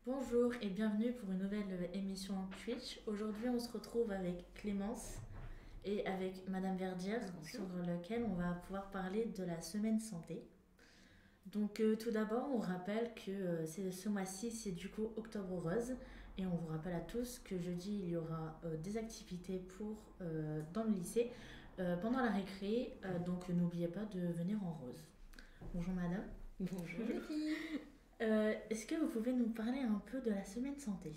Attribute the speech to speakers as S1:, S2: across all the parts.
S1: Bonjour et bienvenue pour une nouvelle émission Twitch. Aujourd'hui, on se retrouve avec Clémence et avec Madame Verdière sur lequel on va pouvoir parler de la semaine santé. Donc tout d'abord, on rappelle que ce mois-ci, c'est du coup Octobre Rose et on vous rappelle à tous que jeudi, il y aura des activités dans le lycée pendant la récré, donc n'oubliez pas de venir en rose. Bonjour Madame.
S2: Bonjour les filles.
S1: Est-ce que vous pouvez nous parler un peu de la semaine santé?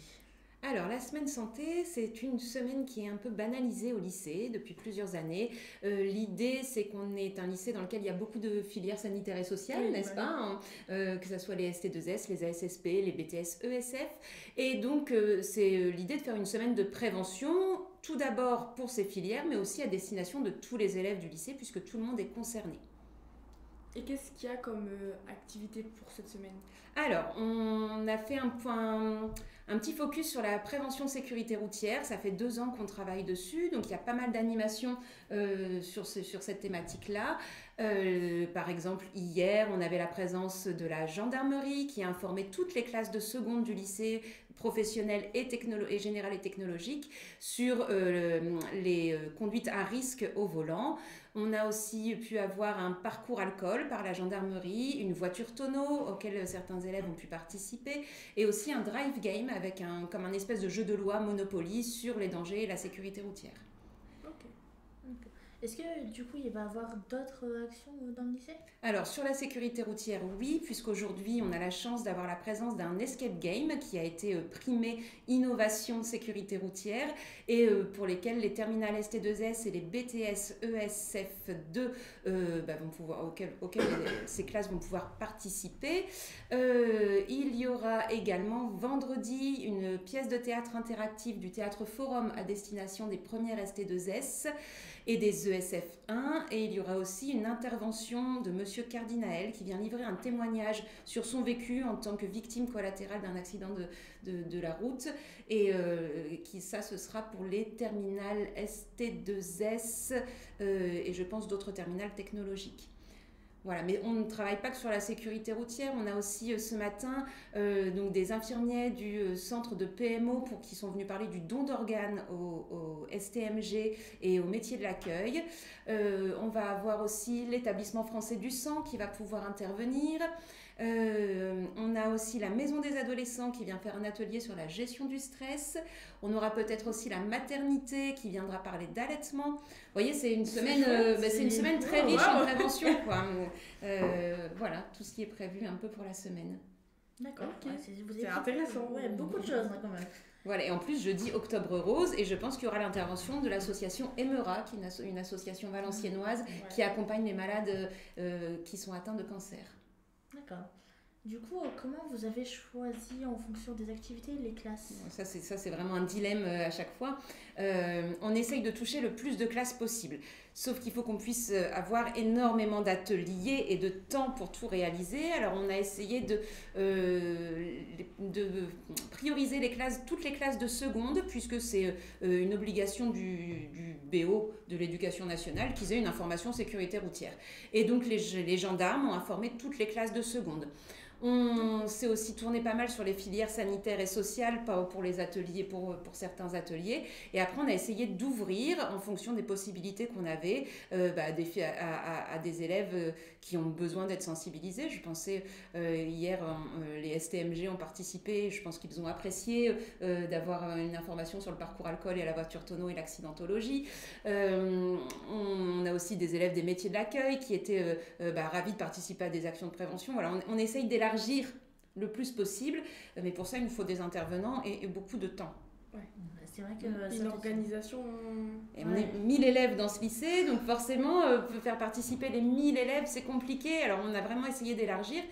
S2: Alors, la semaine santé, c'est une semaine qui est un peu banalisée au lycée depuis plusieurs années. L'idée, c'est qu'on est un lycée dans lequel il y a beaucoup de filières sanitaires et sociales,
S1: Oui,
S2: n'est-ce
S1: voilà.
S2: pas, hein, que ce soit les ST2S, les ASSP, les BTS ESF. Et donc, c'est l'idée de faire une semaine de prévention, tout d'abord pour ces filières, mais aussi à destination de tous les élèves du lycée, puisque tout le monde est concerné.
S3: Et qu'est-ce qu'il y a comme activité pour cette semaine?
S2: Alors, on a fait un petit focus sur la prévention sécurité routière. Ça fait 2 ans qu'on travaille dessus, donc il y a pas mal d'animations sur cette thématique-là. Par exemple, hier, on avait la présence de la gendarmerie qui a informé toutes les classes de seconde du lycée professionnel et général et technologique sur les conduites à risque au volant. On a aussi pu avoir un parcours alcool par la gendarmerie, une voiture tonneau auquel certains élèves ont pu participer, et aussi un drive game avec comme un espèce de jeu de loi Monopoly sur les dangers et la sécurité routière.
S1: Ok. Ok. Est-ce que du coup il va y avoir d'autres actions dans le lycée?
S2: Alors sur la sécurité routière, oui, puisqu'aujourd'hui on a la chance d'avoir la présence d'un escape game qui a été primé innovation de sécurité routière et pour lesquels les terminales ST2S et les BTS ESF2 auxquels ces classes vont pouvoir participer. Il y aura également vendredi une pièce de théâtre interactive du Théâtre Forum à destination des premières ST2S et des ESF1, et il y aura aussi une intervention de Monsieur Cardinael qui vient livrer un témoignage sur son vécu en tant que victime collatérale d'un accident de la route, et ça ce sera pour les terminales ST2S et je pense d'autres terminales technologiques. Voilà, mais on ne travaille pas que sur la sécurité routière. On a aussi ce matin donc des infirmiers du centre de PMO qui sont venus parler du don d'organes au STMG et au métier de l'accueil. On va avoir aussi l'établissement français du sang qui va pouvoir intervenir. On a aussi la maison des adolescents qui vient faire un atelier sur la gestion du stress. On aura peut-être aussi la maternité qui viendra parler d'allaitement. Vous voyez, c'est une semaine, c'est une semaine très riche en prévention, quoi. Voilà, tout ce qui est prévu un peu pour la semaine.
S1: D'accord.
S3: Ok.
S1: Ouais,
S3: C'est intéressant.
S1: Ouais, beaucoup de choses quand même.
S2: Voilà, et en plus, jeudi, Octobre Rose, et je pense qu'il y aura l'intervention de l'association Emera, qui est une association valenciennoise qui accompagne les malades qui sont atteints de cancer.
S1: D'accord. Du coup, comment vous avez choisi en fonction des activités les classes?
S2: Ça, c'est vraiment un dilemme à chaque fois. On essaye de toucher le plus de classes possible. Sauf qu'il faut qu'on puisse avoir énormément d'ateliers et de temps pour tout réaliser. Alors, on a essayé de prioriser toutes les classes de seconde, puisque c'est une obligation du BO de l'éducation nationale qu'ils aient une information sécurité routière. Et donc, les gendarmes ont informé toutes les classes de seconde. On s'est aussi tourné pas mal sur les filières sanitaires et sociales, pas pour les ateliers, pour certains ateliers. Et après, on a essayé d'ouvrir en fonction des possibilités qu'on avait à des élèves qui ont besoin d'être sensibilisés. Je pensais hier, les STMG ont participé. Je pense qu'ils ont apprécié d'avoir une information sur le parcours alcool et la voiture tonneau et l'accidentologie. On a aussi des élèves des métiers de l'accueil qui étaient ravis de participer à des actions de prévention. Voilà, on essaye d'élargir le plus possible, mais pour ça il nous faut des intervenants et beaucoup de temps.
S1: Ouais. C'est vrai que
S3: Une organisation.
S2: Et on est 1000 élèves dans ce lycée, donc forcément faire participer les 1000 élèves c'est compliqué. Alors on a vraiment essayé d'élargir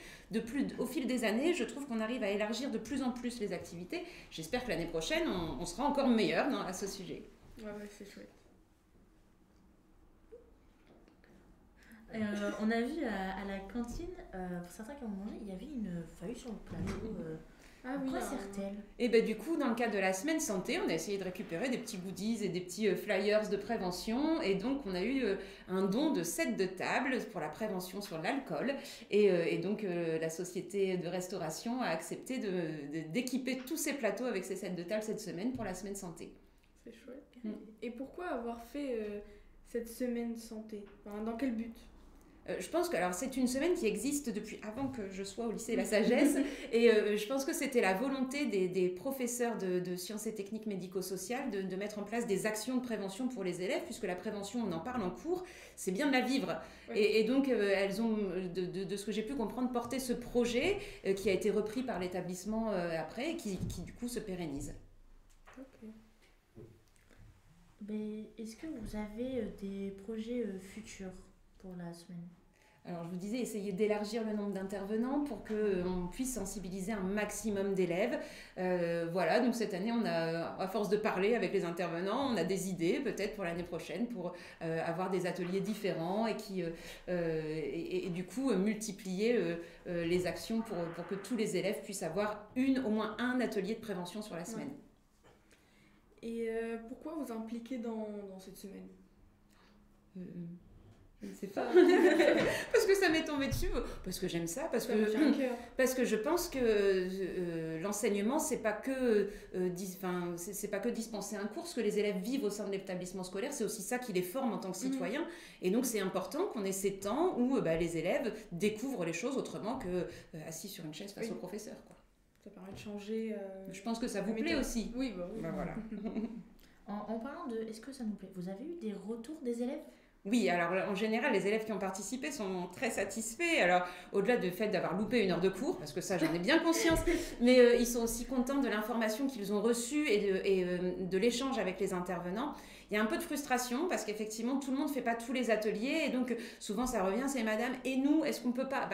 S2: au fil des années. Je trouve qu'on arrive à élargir de plus en plus les activités. J'espère que l'année prochaine on sera encore meilleur à ce sujet.
S3: Ouais, c'est chouette.
S1: On a vu à la cantine, pour certains qui ont mangé, il y avait une feuille sur le plateau.
S3: Ah oui.
S1: Quoi sert-elle?
S2: Et ben du coup, dans le cadre de la semaine santé, on a essayé de récupérer des petits goodies et des petits flyers de prévention. Et donc, on a eu un don de 7 de table pour la prévention sur l'alcool. Et donc, la société de restauration a accepté d'équiper tous ces plateaux avec ces 7 de table cette semaine pour la semaine santé.
S3: C'est chouette. Et pourquoi avoir fait cette semaine santé? Enfin, dans quel but?
S2: Je pense que alors c'est une semaine qui existe depuis avant que je sois au lycée La Sagesse et je pense que c'était la volonté des professeurs de sciences et techniques médico-sociales de mettre en place des actions de prévention pour les élèves, puisque la prévention, on en parle en cours, c'est bien de la vivre. Ouais. Et donc elles ont, de ce que j'ai pu comprendre, porté ce projet qui a été repris par l'établissement après et qui du coup se pérennise.
S3: Ok.
S1: Mais est-ce que vous avez des projets futurs pour la semaine?
S2: Alors, je vous disais, essayer d'élargir le nombre d'intervenants pour qu'on puisse sensibiliser un maximum d'élèves. Voilà, donc cette année, on a, à force de parler avec les intervenants, on a des idées peut-être pour l'année prochaine pour avoir des ateliers différents et du coup multiplier les actions pour que tous les élèves puissent avoir au moins un atelier de prévention sur la semaine.
S3: Ouais. Et pourquoi vous impliquer dans cette semaine?
S2: Je ne sais pas. Parce que ça m'est tombé dessus, parce que j'aime ça, parce que je pense que l'enseignement, c'est pas que dispenser un cours. Ce que les élèves vivent au sein de l'établissement scolaire, c'est aussi ça qui les forme en tant que citoyens. Et donc, c'est important qu'on ait ces temps où les élèves découvrent les choses autrement que assis sur une chaise face au professeur, quoi.
S3: Ça permet de changer.
S2: Je pense que ça vous plaît aussi.
S3: Oui, oui.
S2: Voilà.
S1: En parlant de est-ce que ça nous plaît, vous avez eu des retours des élèves?
S2: Oui, alors en général, les élèves qui ont participé sont très satisfaits. Alors, au-delà du fait d'avoir loupé une heure de cours, parce que ça, j'en ai bien conscience, mais ils sont aussi contents de l'information qu'ils ont reçue et de l'échange avec les intervenants. Il y a un peu de frustration parce qu'effectivement, tout le monde ne fait pas tous les ateliers. Et donc, souvent, ça revient, c'est madame, et nous, est-ce qu'on peut pas?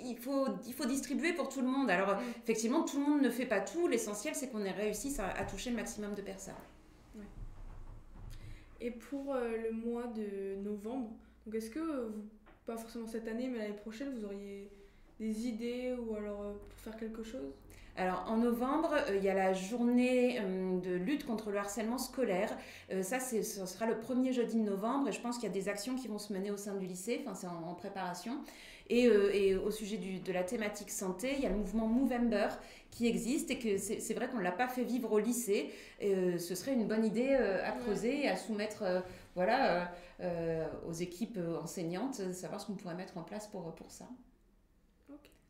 S2: Il faut distribuer pour tout le monde. Alors, effectivement, tout le monde ne fait pas tout. L'essentiel, c'est qu'on ait réussi à toucher le maximum de personnes.
S3: Et pour le mois de novembre, donc est-ce que, pas forcément cette année, mais l'année prochaine, vous auriez des idées ou alors pour faire quelque chose?
S2: Alors en novembre, il y a la journée de lutte contre le harcèlement scolaire. Ça sera le premier jeudi de novembre et je pense qu'il y a des actions qui vont se mener au sein du lycée, enfin c'est en préparation. Et au sujet de la thématique santé, il y a le mouvement Movember qui existe et que c'est vrai qu'on ne l'a pas fait vivre au lycée. Et, ce serait une bonne idée à creuser et à soumettre aux équipes enseignantes, savoir ce qu'on pourrait mettre en place pour ça.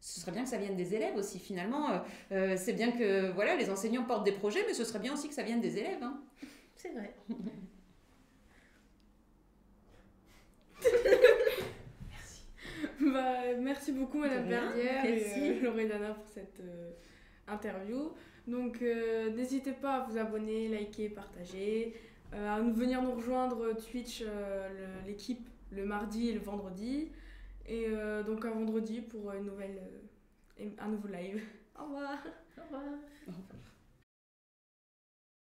S2: Ce serait bien que ça vienne des élèves aussi, finalement. C'est bien que les enseignants portent des projets, mais ce serait bien aussi que ça vienne des élèves. Hein.
S1: C'est vrai.
S3: Merci beaucoup, Madame Verdière et Loredana pour cette interview. Donc, n'hésitez pas à vous abonner, liker, partager, à venir nous rejoindre Twitch, l'équipe, le mardi et le vendredi. Et donc, à vendredi pour un nouveau live. Au revoir.
S1: Au revoir.
S2: Au revoir.